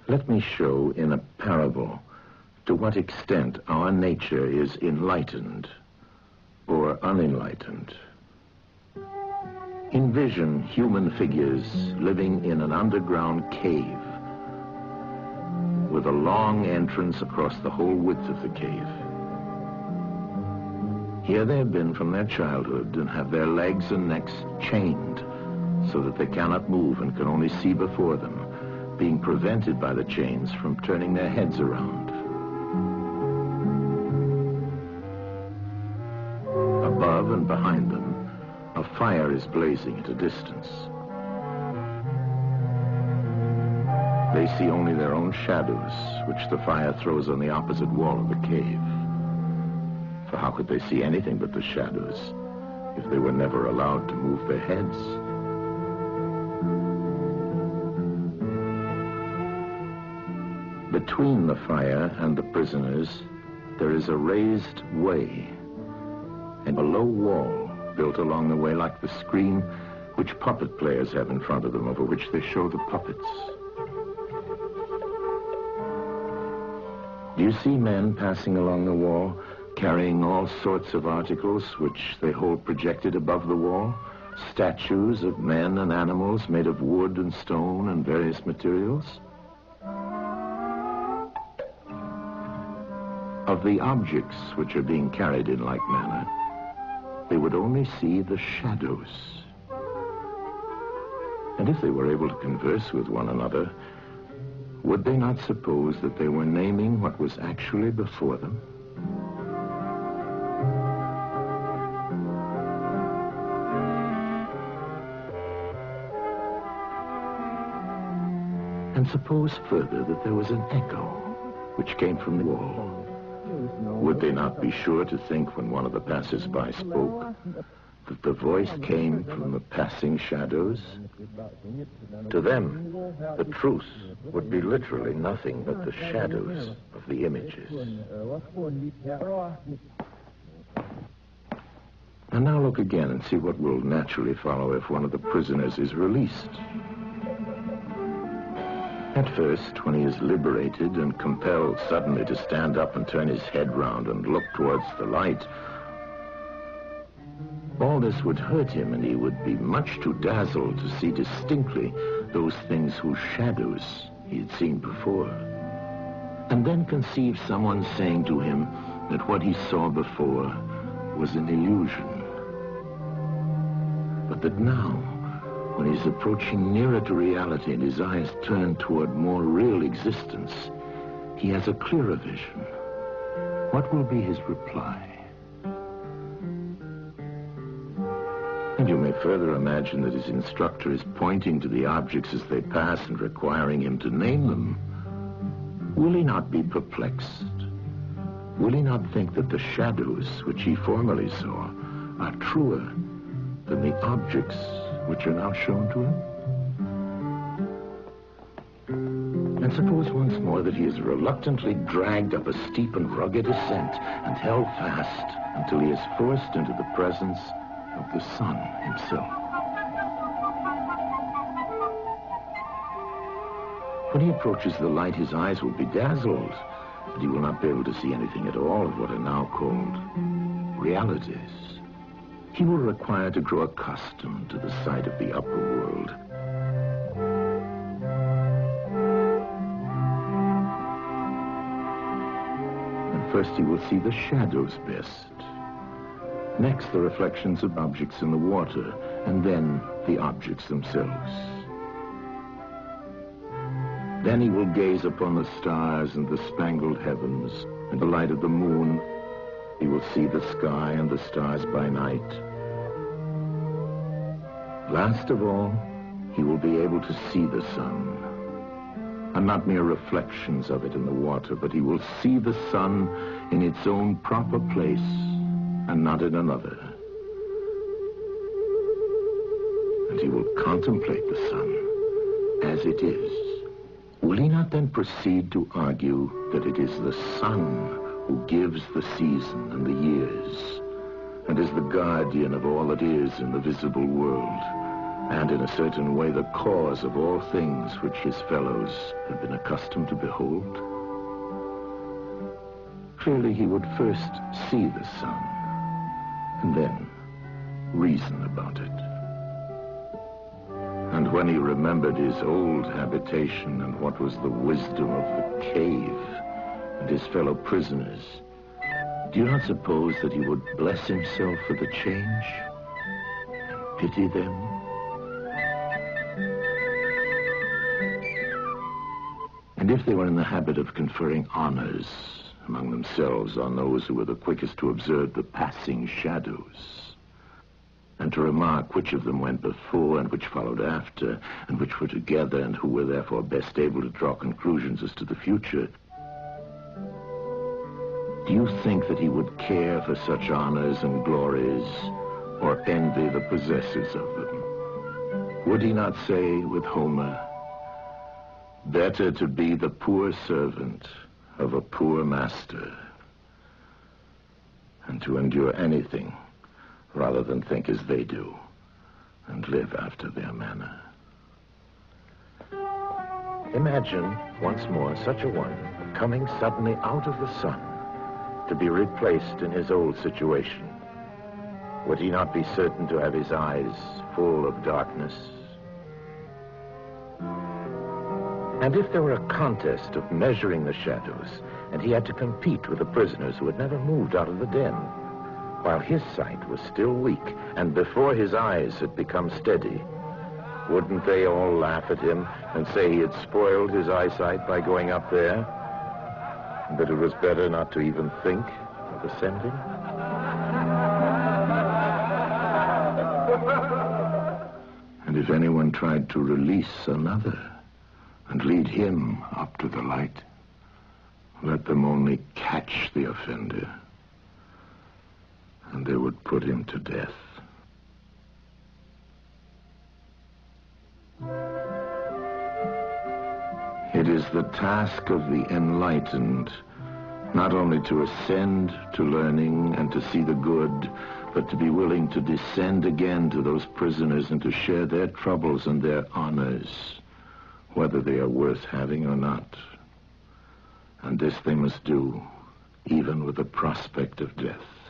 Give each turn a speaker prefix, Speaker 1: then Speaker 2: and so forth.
Speaker 1: Let me show in a parable to what extent our nature is enlightened or unenlightened. Envision human figures living in an underground cave with a long entrance across the whole width of the cave. Here they have been from their childhood and have their legs and necks chained so that they cannot move and can only see before them, being prevented by the chains from turning their heads around. Above and behind them, a fire is blazing at a distance. They see only their own shadows, which the fire throws on the opposite wall of the cave. For how could they see anything but the shadows if they were never allowed to move their heads? Between the fire and the prisoners, there is a raised way and a low wall built along the way like the screen which puppet players have in front of them, over which they show the puppets. Do you see men passing along the wall, carrying all sorts of articles which they hold projected above the wall? Statues of men and animals made of wood and stone and various materials? Of the objects which are being carried in like manner, they would only see the shadows. And if they were able to converse with one another, would they not suppose that they were naming what was actually before them? And suppose further that there was an echo which came from the wall. Would they not be sure to think, when one of the passers-by spoke, that the voice came from the passing shadows? To them, the truth would be literally nothing but the shadows of the images. And now look again and see what will naturally follow if one of the prisoners is released. At first, when he is liberated and compelled suddenly to stand up and turn his head round and look towards the light, all this would hurt him, and he would be much too dazzled to see distinctly those things whose shadows he had seen before. And then conceive someone saying to him that what he saw before was an illusion, but that now, when he's approaching nearer to reality and his eyes turn toward more real existence, he has a clearer vision. What will be his reply? And you may further imagine that his instructor is pointing to the objects as they pass and requiring him to name them. Will he not be perplexed? Will he not think that the shadows which he formerly saw are truer than the objects which are now shown to him? And suppose once more that he is reluctantly dragged up a steep and rugged ascent and held fast until he is forced into the presence of the sun himself. When he approaches the light, his eyes will be dazzled, and he will not be able to see anything at all of what are now called realities. He will require to grow accustomed to the sight of the upper world. And first he will see the shadows best. Next, the reflections of objects in the water, and then the objects themselves. Then he will gaze upon the stars and the spangled heavens and the light of the moon. He will see the sky and the stars by night. Last of all, he will be able to see the sun, and not mere reflections of it in the water, but he will see the sun in its own proper place and not in another. And he will contemplate the sun as it is. Will he not then proceed to argue that it is the sun who gives the season and the years, and is the guardian of all that is in the visible world, and in a certain way the cause of all things which his fellows had been accustomed to behold? Clearly he would first see the sun, and then reason about it. And when he remembered his old habitation and what was the wisdom of the cave and his fellow prisoners, do you not suppose that he would bless himself for the change and pity them? And if they were in the habit of conferring honors among themselves on those who were the quickest to observe the passing shadows, and to remark which of them went before and which followed after, and which were together and who were therefore best able to draw conclusions as to the future, do you think that he would care for such honors and glories, or envy the possessors of them? Would he not say with Homer, "Better to be the poor servant of a poor master, and to endure anything rather than think as they do and live after their manner"? Imagine once more such a one coming suddenly out of the sun to be replaced in his old situation. Would he not be certain to have his eyes full of darkness? And if there were a contest of measuring the shadows, and he had to compete with the prisoners who had never moved out of the den, while his sight was still weak, and before his eyes had become steady, wouldn't they all laugh at him and say he had spoiled his eyesight by going up there, and that it was better not to even think of ascending? And if anyone tried to release another and lead him up to the light, let them only catch the offender, and they would put him to death. It is the task of the enlightened not only to ascend to learning and to see the good, but to be willing to descend again to those prisoners and to share their troubles and their honors, whether they are worth having or not. And this they must do, even with the prospect of death.